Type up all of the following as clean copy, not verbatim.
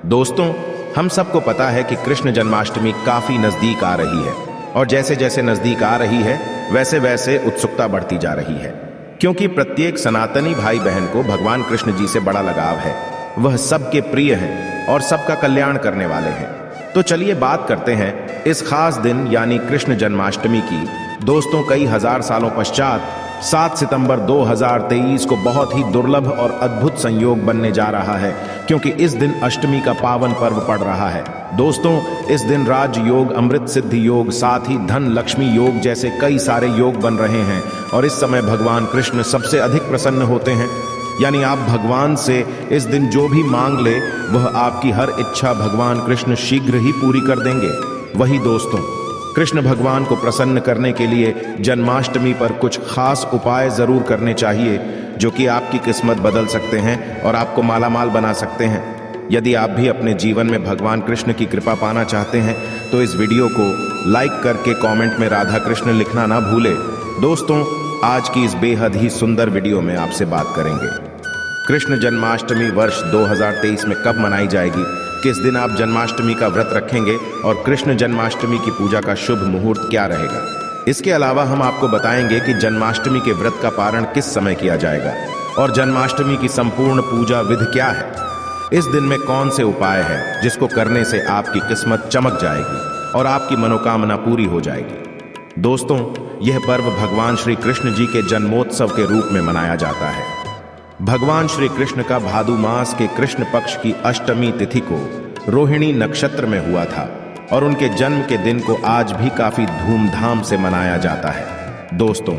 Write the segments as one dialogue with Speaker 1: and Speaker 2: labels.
Speaker 1: दोस्तों, हम सबको पता है कि कृष्ण जन्माष्टमी काफी नजदीक आ रही है और जैसे जैसे नजदीक आ रही है वैसे वैसे उत्सुकता बढ़ती जा रही है, क्योंकि प्रत्येक सनातनी भाई बहन को भगवान कृष्ण जी से बड़ा लगाव है। वह सबके प्रिय हैं और सबका कल्याण करने वाले हैं। तो चलिए बात करते हैं इस खास दिन यानी कृष्ण जन्माष्टमी की। दोस्तों, कई हजार सालों पश्चात 7 सितंबर 2023 को बहुत ही दुर्लभ और अद्भुत संयोग बनने जा रहा है, क्योंकि इस दिन अष्टमी का पावन पर्व पड़ रहा है। दोस्तों, इस दिन राज योग, अमृत सिद्धि योग, साथ ही धन लक्ष्मी योग जैसे कई सारे योग बन रहे हैं और इस समय भगवान कृष्ण सबसे अधिक प्रसन्न होते हैं। यानी आप भगवान से इस दिन जो भी मांग ले वह आपकी हर इच्छा भगवान कृष्ण शीघ्र ही पूरी कर देंगे। वही दोस्तों, कृष्ण भगवान को प्रसन्न करने के लिए जन्माष्टमी पर कुछ खास उपाय जरूर करने चाहिए, जो कि आपकी किस्मत बदल सकते हैं और आपको मालामाल बना सकते हैं। यदि आप भी अपने जीवन में भगवान कृष्ण की कृपा पाना चाहते हैं तो इस वीडियो को लाइक करके कमेंट में राधा कृष्ण लिखना ना भूले। दोस्तों, आज की इस बेहद ही सुंदर वीडियो में आपसे बात करेंगे कृष्ण जन्माष्टमी वर्ष 2023 में कब मनाई जाएगी, किस दिन आप जन्माष्टमी का व्रत रखेंगे और कृष्ण जन्माष्टमी की पूजा का शुभ मुहूर्त क्या रहेगा। इसके अलावा हम आपको बताएंगे कि जन्माष्टमी के व्रत का पारण किस समय किया जाएगा और जन्माष्टमी की संपूर्ण पूजा विधि क्या है। इस दिन में कौन से उपाय है जिसको करने से आपकी किस्मत चमक जाएगी और आपकी मनोकामना पूरी हो जाएगी। दोस्तों, यह पर्व भगवान श्री कृष्ण जी के जन्मोत्सव के रूप में मनाया जाता है। भगवान श्री कृष्ण का भादु मास के कृष्ण पक्ष की अष्टमी तिथि को रोहिणी नक्षत्र में हुआ था और उनके जन्म के दिन को आज भी काफी धूमधाम से मनाया जाता है। दोस्तों,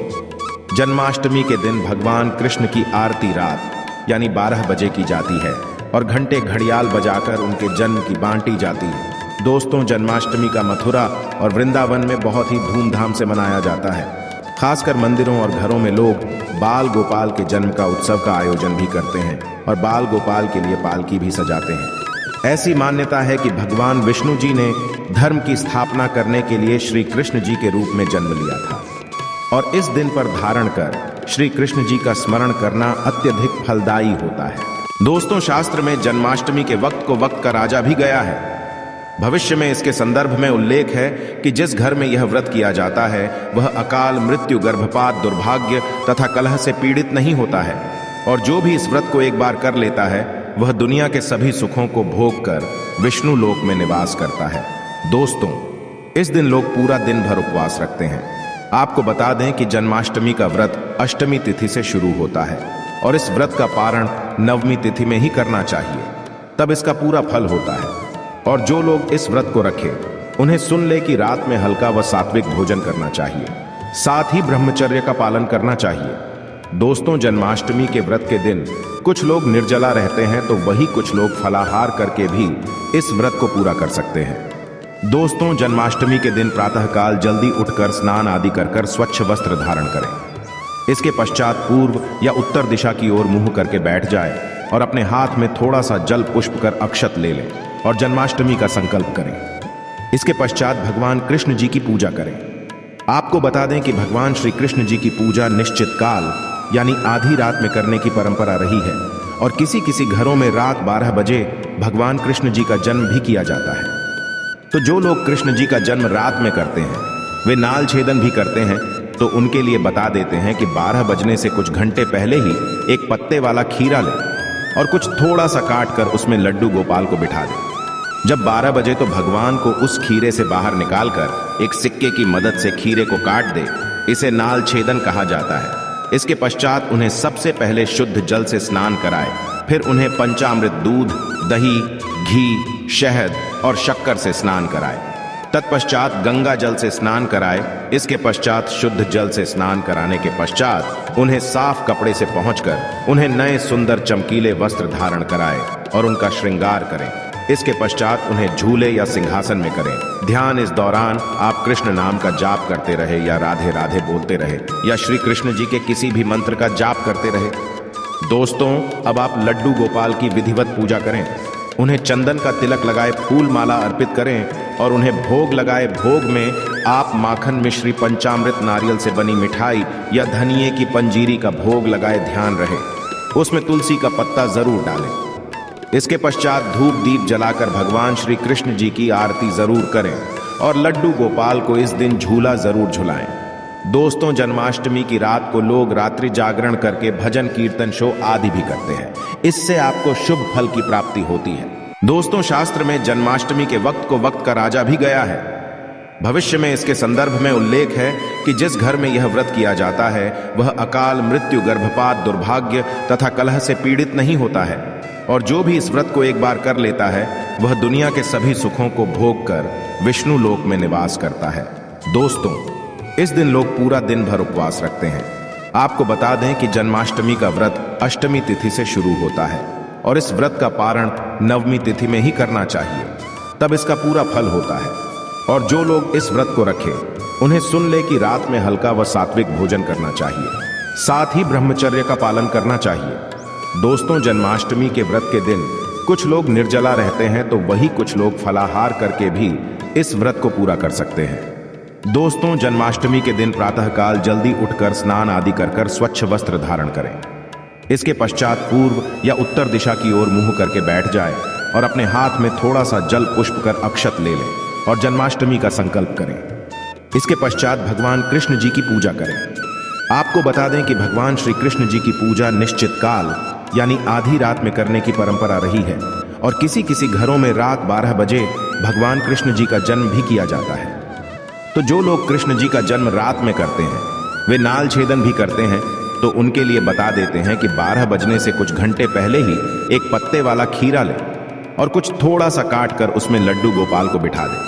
Speaker 1: जन्माष्टमी के दिन भगवान कृष्ण की आरती रात यानी 12 बजे की जाती है और घंटे घड़ियाल बजाकर उनके जन्म की बांटी जाती है। दोस्तों, जन्माष्टमी का मथुरा और वृंदावन में बहुत ही धूमधाम से मनाया जाता है। खासकर मंदिरों और घरों में लोग बाल गोपाल के जन्म का उत्सव का आयोजन भी करते हैं और बाल गोपाल के लिए पालकी भी सजाते हैं। ऐसी मान्यता है कि भगवान विष्णु जी ने धर्म की स्थापना करने के लिए श्री कृष्ण जी के रूप में जन्म लिया था और इस दिन पर धारण कर श्री कृष्ण जी का स्मरण करना अत्यधिक फलदायी होता है। दोस्तों, शास्त्र में जन्माष्टमी के वक्त को वक्त का राजा भी गया है। भविष्य में इसके संदर्भ में उल्लेख है कि जिस घर में यह व्रत किया जाता है वह अकाल मृत्यु, गर्भपात, दुर्भाग्य तथा कलह से पीड़ित नहीं होता है और जो भी इस व्रत को एक बार कर लेता है वह दुनिया के सभी सुखों को भोग कर विष्णु लोक में निवास करता है। दोस्तों, इस दिन लोग पूरा दिन भर उपवास रखते हैं। आपको बता दें कि जन्माष्टमी का व्रत अष्टमी तिथि से शुरू होता है और इस व्रत का पारण नवमी तिथि में ही करना चाहिए, तब इसका पूरा फल होता है। और जो लोग इस व्रत को रखें उन्हें सुन ले कि रात में हल्का व सात्विक भोजन करना चाहिए, साथ ही ब्रह्मचर्य का पालन करना चाहिए। दोस्तों, जन्माष्टमी के व्रत के दिन कुछ लोग निर्जला रहते हैं तो वही कुछ लोग फलाहार करके भी इस व्रत को पूरा कर सकते हैं। दोस्तों, जन्माष्टमी के दिन प्रातःकाल जल्दी उठकर स्नान आदि कर स्वच्छ वस्त्र धारण करें। इसके पश्चात पूर्व या उत्तर दिशा की ओर मुंह करके बैठ जाए और अपने हाथ में थोड़ा सा जल पुष्प कर अक्षत ले लें और जन्माष्टमी का संकल्प करें। इसके पश्चात भगवान कृष्ण जी की पूजा करें। आपको बता दें कि भगवान श्री कृष्ण जी की पूजा निश्चित काल यानी आधी रात में करने की परंपरा रही है और किसी किसी घरों में रात 12 बजे भगवान कृष्ण जी का जन्म भी किया जाता है। तो जो लोग कृष्ण जी का जन्म रात में करते हैं वे नाल छेदन भी करते हैं, तो उनके लिए बता देते हैं कि 12 बजने से कुछ घंटे पहले ही एक पत्ते वाला खीरा लें और कुछ थोड़ा सा काट कर उसमें लड्डू गोपाल को बिठा दें। जब 12 बजे तो भगवान को उस खीरे से बाहर निकालकर एक सिक्के की मदद से खीरे को काट दे। इसे नाल छेदन कहा जाता है। इसके पश्चात उन्हें सबसे पहले शुद्ध जल से स्नान कराए, फिर उन्हें पंचामृत दूध, दही, घी, शहद और शक्कर से स्नान कराए। तत्पश्चात गंगा जल से स्नान कराए। इसके पश्चात शुद्ध जल से स्नान कराने के पश्चात उन्हें साफ कपड़े से पहुंचकर उन्हें नए सुंदर चमकीले वस्त्र धारण कराए और उनका श्रृंगार करें। इसके पश्चात उन्हें झूले या सिंहासन में करें। ध्यान इस दौरान आप कृष्ण नाम का जाप करते रहे या राधे राधे बोलते रहे या श्री कृष्ण जी के किसी भी मंत्र का जाप करते रहे। दोस्तों, अब आप लड्डू गोपाल की विधिवत पूजा करें। उन्हें चंदन का तिलक लगाए फूल माला अर्पित करें और उन्हें भोग लगाए। भोग में आप माखन मिश्री, पंचामृत, नारियल से बनी मिठाई या धनिये की पंजीरी का भोग लगाए। ध्यान रहे उसमें तुलसी का पत्ता जरूर डालें। इसके पश्चात धूप दीप जलाकर भगवान श्री कृष्ण जी की आरती जरूर करें और लड्डू गोपाल को इस दिन झूला जरूर झुलाएं। दोस्तों, जन्माष्टमी की रात को लोग रात्रि जागरण करके भजन कीर्तन शो आदि भी करते हैं। इससे आपको शुभ फल की प्राप्ति होती है। दोस्तों, शास्त्र में जन्माष्टमी के वक्त को वक्त का राजा भी गया है। भविष्य में इसके संदर्भ में उल्लेख है कि जिस घर में यह व्रत किया जाता है वह अकाल मृत्यु, गर्भपात, दुर्भाग्य तथा कलह से पीड़ित नहीं होता है, और जो भी इस व्रत को एक बार कर लेता है वह दुनिया के सभी सुखों को भोग कर विष्णु लोक में निवास करता है। दोस्तों, इस दिन लोग पूरा दिन भर उपवास रखते हैं। आपको बता दें कि जन्माष्टमी का व्रत अष्टमी तिथि से शुरू होता है और इस व्रत का पारण नवमी तिथि में ही करना चाहिए, तब इसका पूरा फल होता है। और जो लोग इस व्रत को रखें उन्हें सुन ले कि रात में हल्का व सात्विक भोजन करना चाहिए, साथ ही ब्रह्मचर्य का पालन करना चाहिए। दोस्तों, जन्माष्टमी के व्रत के दिन कुछ लोग निर्जला रहते हैं तो वही कुछ लोग फलाहार करके भी इस व्रत को पूरा कर सकते हैं। दोस्तों, जन्माष्टमी के दिन प्रातःकाल जल्दी उठकर स्नान आदि कर स्वच्छ वस्त्र धारण करें। इसके पश्चात पूर्व या उत्तर दिशा की ओर मुंह करके बैठ जाएं और अपने हाथ में थोड़ा सा जल पुष्प कर अक्षत ले लें और जन्माष्टमी का संकल्प करें। इसके पश्चात भगवान कृष्ण जी की पूजा करें। आपको बता दें कि भगवान श्री कृष्ण जी की पूजा निश्चित काल यानी आधी रात में करने की परंपरा रही है और किसी किसी घरों में रात 12 बजे भगवान कृष्ण जी का जन्म भी किया जाता है। तो जो लोग कृष्ण जी का जन्म रात में करते हैं वे नाल छेदन भी करते हैं, तो उनके लिए बता देते हैं कि 12 बजने से कुछ घंटे पहले ही एक पत्ते वाला खीरा लें और कुछ थोड़ा सा काट कर उसमें लड्डू गोपाल को बिठा दें।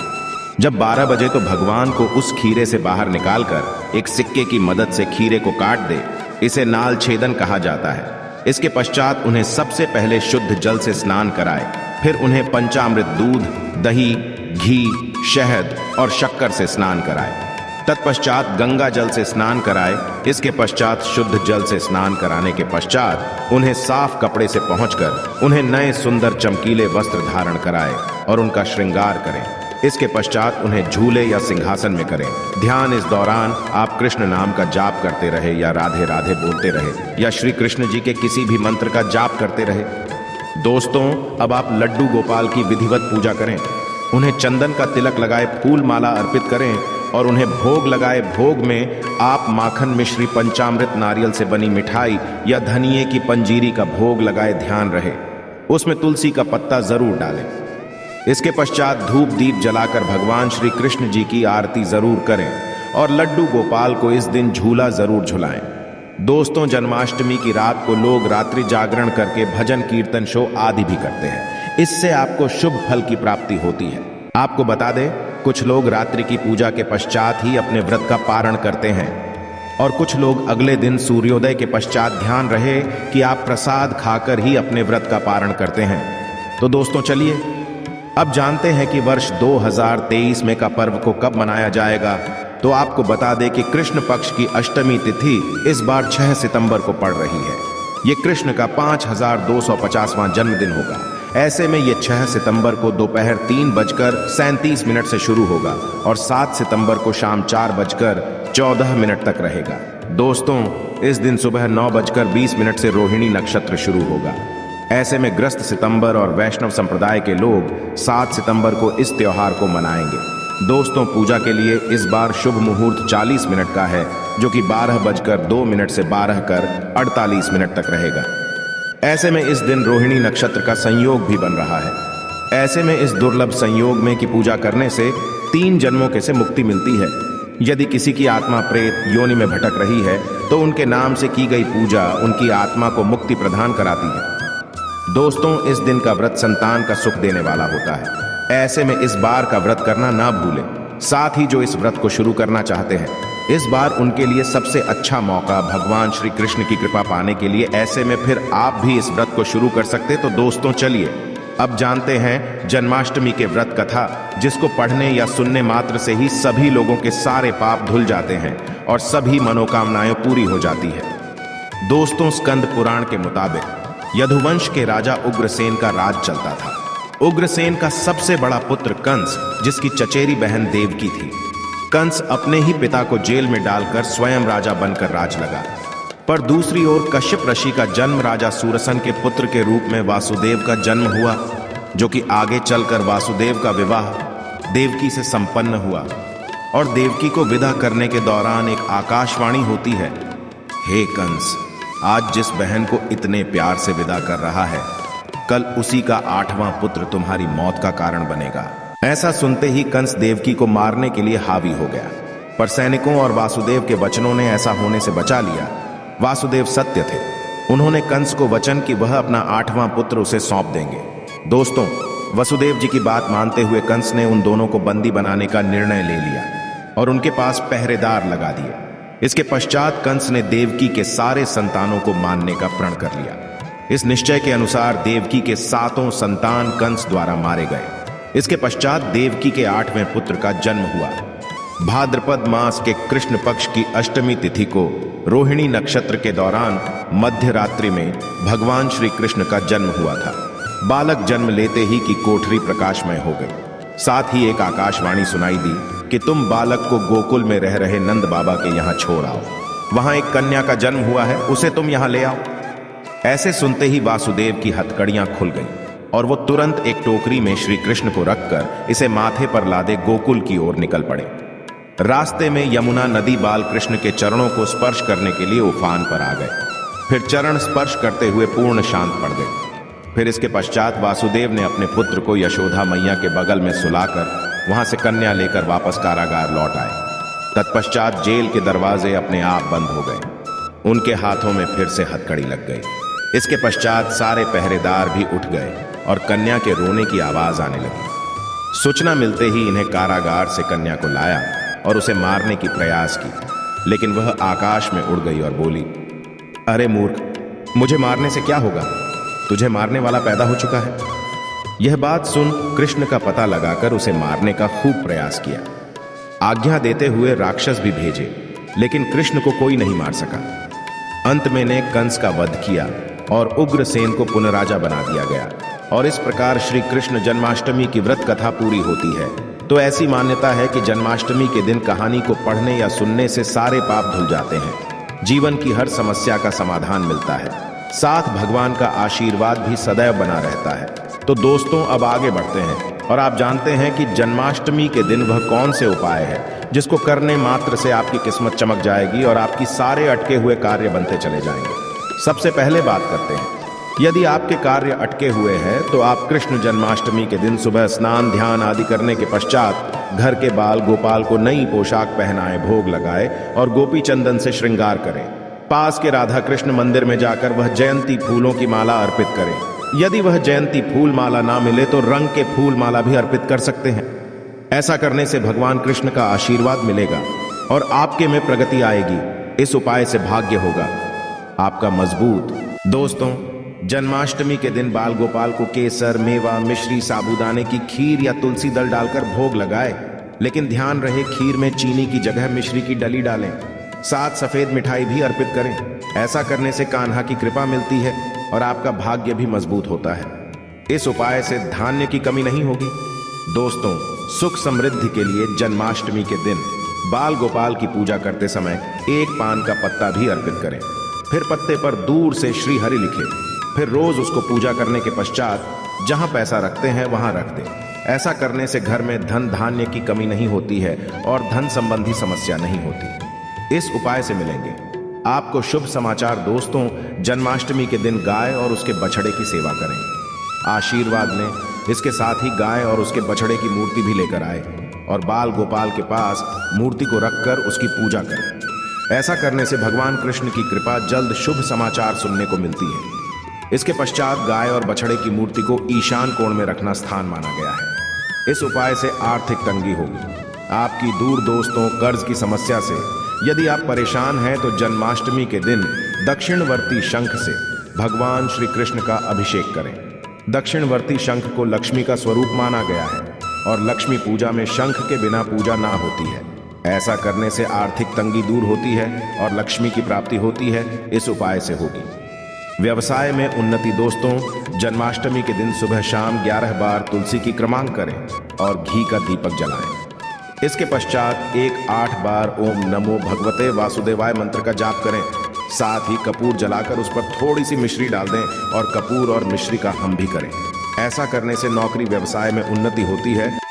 Speaker 1: जब 12 बजे तो भगवान को उस खीरे से बाहर निकालकर एक सिक्के की मदद से खीरे को काट दे। इसे नाल छेदन कहा जाता है। इसके पश्चात उन्हें सबसे पहले शुद्ध जल से स्नान कराए, फिर उन्हें पंचामृत दूध, दही, घी, शहद और शक्कर से स्नान कराए। तत्पश्चात गंगा जल से स्नान कराए। इसके पश्चात शुद्ध जल से स्नान कराने के पश्चात उन्हें साफ कपड़े से पहुंचकर उन्हें नए सुंदर चमकीले वस्त्र धारण कराए और उनका श्रृंगार करें। इसके पश्चात उन्हें झूले या सिंहासन में करें। ध्यान इस दौरान आप कृष्ण नाम का जाप करते रहे या राधे राधे बोलते रहे या श्री कृष्ण जी के किसी भी मंत्र का जाप करते रहे। दोस्तों, अब आप लड्डू गोपाल की विधिवत पूजा करें। उन्हें चंदन का तिलक लगाए फूल माला अर्पित करें और उन्हें भोग लगाए। भोग में आप माखन मिश्री पंचामृत नारियल से बनी मिठाई या धनिये की पंजीरी का भोग लगाए। ध्यान रहे उसमें तुलसी का पत्ता जरूर डालें। इसके पश्चात धूप दीप जलाकर भगवान श्री कृष्ण जी की आरती जरूर करें और लड्डू गोपाल को इस दिन झूला जरूर झुलाएं। दोस्तों, जन्माष्टमी की रात को लोग रात्रि जागरण करके भजन कीर्तन शो आदि भी करते हैं। इससे आपको शुभ फल की प्राप्ति होती है। आपको बता दें, कुछ लोग रात्रि की पूजा के पश्चात ही अपने व्रत का पारण करते हैं और कुछ लोग अगले दिन सूर्योदय के पश्चात। ध्यान रहे कि आप प्रसाद खाकर ही अपने व्रत का पारण करते हैं। तो दोस्तों, चलिए अब जानते हैं कि वर्ष 2023 में का पर्व को कब मनाया जाएगा। तो आपको बता दें कि कृष्ण पक्ष की अष्टमी तिथि इस बार 6 सितंबर को पड़ रही है। ये कृष्ण का 5250वां जन्मदिन होगा। ऐसे में ये 6 सितंबर को दोपहर 3:37 से शुरू होगा और 7 सितंबर को शाम 4:14 तक रहेगा। दोस्तों, इस दिन सुबह 9:20 से रोहिणी नक्षत्र शुरू होगा। ऐसे में ग्रस्त सितंबर और वैष्णव संप्रदाय के लोग 7 सितंबर को इस त्योहार को मनाएंगे। दोस्तों, पूजा के लिए इस बार शुभ मुहूर्त 40 मिनट का है, जो कि 12:02 से 12:48 तक रहेगा। ऐसे में इस दिन रोहिणी नक्षत्र का संयोग भी बन रहा है। ऐसे में इस दुर्लभ संयोग में की पूजा करने से 3 जन्मों के से मुक्ति मिलती है। यदि किसी की आत्मा प्रेत योनि में भटक रही है तो उनके नाम से की गई पूजा उनकी आत्मा को मुक्ति प्रदान कराती है। दोस्तों, इस दिन का व्रत संतान का सुख देने वाला होता है। ऐसे में इस बार का व्रत करना ना भूलें। साथ ही जो इस व्रत को शुरू करना चाहते हैं, इस बार उनके लिए सबसे अच्छा मौका भगवान श्री कृष्ण की कृपा पाने के लिए। ऐसे में फिर आप भी इस व्रत को शुरू कर सकते। तो दोस्तों, चलिए अब जानते हैं जन्माष्टमी के व्रत कथा, जिसको पढ़ने या सुनने मात्र से ही सभी लोगों के सारे पाप धुल जाते हैं और सभी मनोकामनाएं पूरी हो जाती है। दोस्तों, स्कंद पुराण के मुताबिक यदुवंश के राजा उग्रसेन का राज चलता था। उग्रसेन का सबसे बड़ा पुत्र कंस, जिसकी चचेरी बहन देवकी थी। कंस अपने ही पिता को जेल में डालकर स्वयं राजा बनकर राज लगा। पर दूसरी ओर कश्यप ऋषि का जन्म राजा सूरसन के पुत्र के रूप में वासुदेव का जन्म हुआ, जो कि आगे चलकर वासुदेव का विवाह देवकी से संपन्न हुआ। और देवकी को विदा करने के दौरान एक आकाशवाणी होती है, हे कंस, आज जिस बहन को इतने प्यार से विदा कर रहा है, कल उसी का 8वां पुत्र तुम्हारी मौत का कारण बनेगा। ऐसा सुनते ही कंस देवकी को मारने के लिए हावी हो गया, पर सैनिकों और वासुदेव के वचनों ने ऐसा होने से बचा लिया। वासुदेव सत्य थे। उन्होंने कंस को वचन कि वह अपना 8वां पुत्र उसे सौंप देंगे। दोस्तों, वसुदेव जी की बात मानते हुए कंस ने उन दोनों को बंदी बनाने का निर्णय ले लिया और उनके पास पहरेदार लगा दिए। इसके पश्चात कंस ने देवकी के सारे संतानों को मारने का प्रण कर लिया। इस निश्चय के अनुसार देवकी के 7 संतान कंस द्वारा मारे गए। इसके पश्चात देवकी के 8वें पुत्र का जन्म हुआ। भाद्रपद मास के कृष्ण पक्ष की अष्टमी तिथि को रोहिणी नक्षत्र के दौरान मध्य रात्रि में भगवान श्री कृष्ण का जन्म हुआ था। बालक जन्म लेते ही की कोठरी प्रकाशमय हो गई। साथ ही एक आकाशवाणी सुनाई दी कि तुम बालक को गोकुल में रह रहे नंद बाबा के यहाँ छोड़ आओ। वहां एक कन्या का जन्म हुआ है, उसे तुम यहाँ ले आओ। ऐसे सुनते ही वासुदेव की हथकड़ियां खुल गईं और वो तुरंत एक टोकरी में श्री कृष्ण को रखकर इसे माथे पर लादे गोकुल की ओर निकल पड़े। रास्ते में यमुना नदी बाल कृष्ण के चरणों को स्पर्श करने के लिए उफान पर आ गए। फिर चरण स्पर्श करते हुए पूर्ण शांत पड़ गए। फिर इसके पश्चात वासुदेव ने अपने पुत्र को यशोदा मैया के बगल में सुलाकर वहां से कन्या लेकर वापस कारागार लौट आए। तत्पश्चात जेल के दरवाजे अपने आप बंद हो गए। उनके हाथों में फिर से हथकड़ी लग गई। इसके पश्चात सारे पहरेदार भी उठ गए और कन्या के रोने की आवाज आने लगी। सूचना मिलते ही इन्हें कारागार से कन्या को लाया और उसे मारने की प्रयास की, लेकिन वह आकाश में उड़ गई और बोली, अरे मूर्ख, मुझे मारने से क्या होगा? तुझे मारने वाला पैदा हो चुका है। यह बात सुन कृष्ण का पता लगाकर उसे मारने का खूब प्रयास किया। आज्ञा देते हुए राक्षस भी भेजे, लेकिन कृष्ण को कोई नहीं मार सका। अंत में ने कंस का वध किया और उग्रसेन को पुनराजा बना दिया गया। और इस प्रकार श्री कृष्ण जन्माष्टमी की व्रत कथा पूरी होती है। तो ऐसी मान्यता है कि जन्माष्टमी के दिन कहानी को पढ़ने या सुनने से सारे पाप धुल जाते हैं, जीवन की हर समस्या का समाधान मिलता है, साथ भगवान का आशीर्वाद भी सदैव बना रहता है। तो दोस्तों, अब आगे बढ़ते हैं और आप जानते हैं कि जन्माष्टमी के दिन वह कौन से उपाय है जिसको करने मात्र से आपकी किस्मत चमक जाएगी और आपकी सारे अटके हुए कार्य बनते चले जाएंगे। सबसे पहले बात करते हैं, यदि आपके कार्य अटके हुए हैं तो आप कृष्ण जन्माष्टमी के दिन सुबह स्नान ध्यान आदि करने के पश्चात घर के बाल गोपाल को नई पोशाक पहनाए, भोग लगाए और गोपी चंदन से श्रृंगार करें। पास के राधा कृष्ण मंदिर में जाकर वह जयंती फूलों की माला अर्पित करें। यदि वह जयंती फूल माला ना मिले तो रंग के फूल माला भी अर्पित कर सकते हैं। ऐसा करने से भगवान कृष्ण का आशीर्वाद मिलेगा और आपके में प्रगति आएगी। इस उपाय से भाग्य होगा आपका मजबूत। दोस्तों, जन्माष्टमी के दिन बाल गोपाल को केसर, मेवा, मिश्री, साबूदाने की खीर या तुलसी दल डालकर भोग लगाए, लेकिन ध्यान रहे खीर में चीनी की जगह मिश्री की डली डालें। साथ सफेद मिठाई भी अर्पित करें। ऐसा करने से कान्हा की कृपा मिलती है और आपका भाग्य भी मजबूत होता है। इस उपाय से धान्य की कमी नहीं होगी। दोस्तों, सुख समृद्धि के लिए जन्माष्टमी के दिन बाल गोपाल की पूजा करते समय एक पान का पत्ता भी अर्पित करें। फिर पत्ते पर दूर से श्री हरि लिखें। फिर रोज उसको पूजा करने के पश्चात जहां पैसा रखते हैं वहां रख दें। ऐसा करने से घर में धन धान्य की कमी नहीं होती है और धन संबंधी समस्या नहीं होती। इस उपाय से मिलेंगे आपको शुभ समाचार। दोस्तों, जन्माष्टमी के दिन गाय और उसके बछड़े की सेवा करें, आशीर्वाद लें। इसके साथ ही गाय और उसके बछड़े की मूर्ति भी लेकर आए और बाल गोपाल के पास मूर्ति को रखकर उसकी पूजा करें। ऐसा करने से भगवान कृष्ण की कृपा जल्द शुभ समाचार सुनने को मिलती है। इसके पश्चात गाय और बछड़े की मूर्ति को ईशान कोण में रखना स्थान माना गया है। इस उपाय से आर्थिक तंगी होगी आपकी दूर। दोस्तों, कर्ज की समस्या से यदि आप परेशान हैं तो जन्माष्टमी के दिन दक्षिणवर्ती शंख से भगवान श्री कृष्ण का अभिषेक करें। दक्षिणवर्ती शंख को लक्ष्मी का स्वरूप माना गया है और लक्ष्मी पूजा में शंख के बिना पूजा ना होती है। ऐसा करने से आर्थिक तंगी दूर होती है और लक्ष्मी की प्राप्ति होती है। इस उपाय से होगी व्यवसाय में उन्नति। दोस्तों, जन्माष्टमी के दिन सुबह शाम 11 बार तुलसी की क्रमांक करें और घी का दीपक जलाएं। इसके पश्चात 8 बार ओम नमो भगवते वासुदेवाय मंत्र का जाप करें। साथ ही कपूर जलाकर उस पर थोड़ी सी मिश्री डाल दें और कपूर और मिश्री का हम भी करें। ऐसा करने से नौकरी व्यवसाय में उन्नति होती है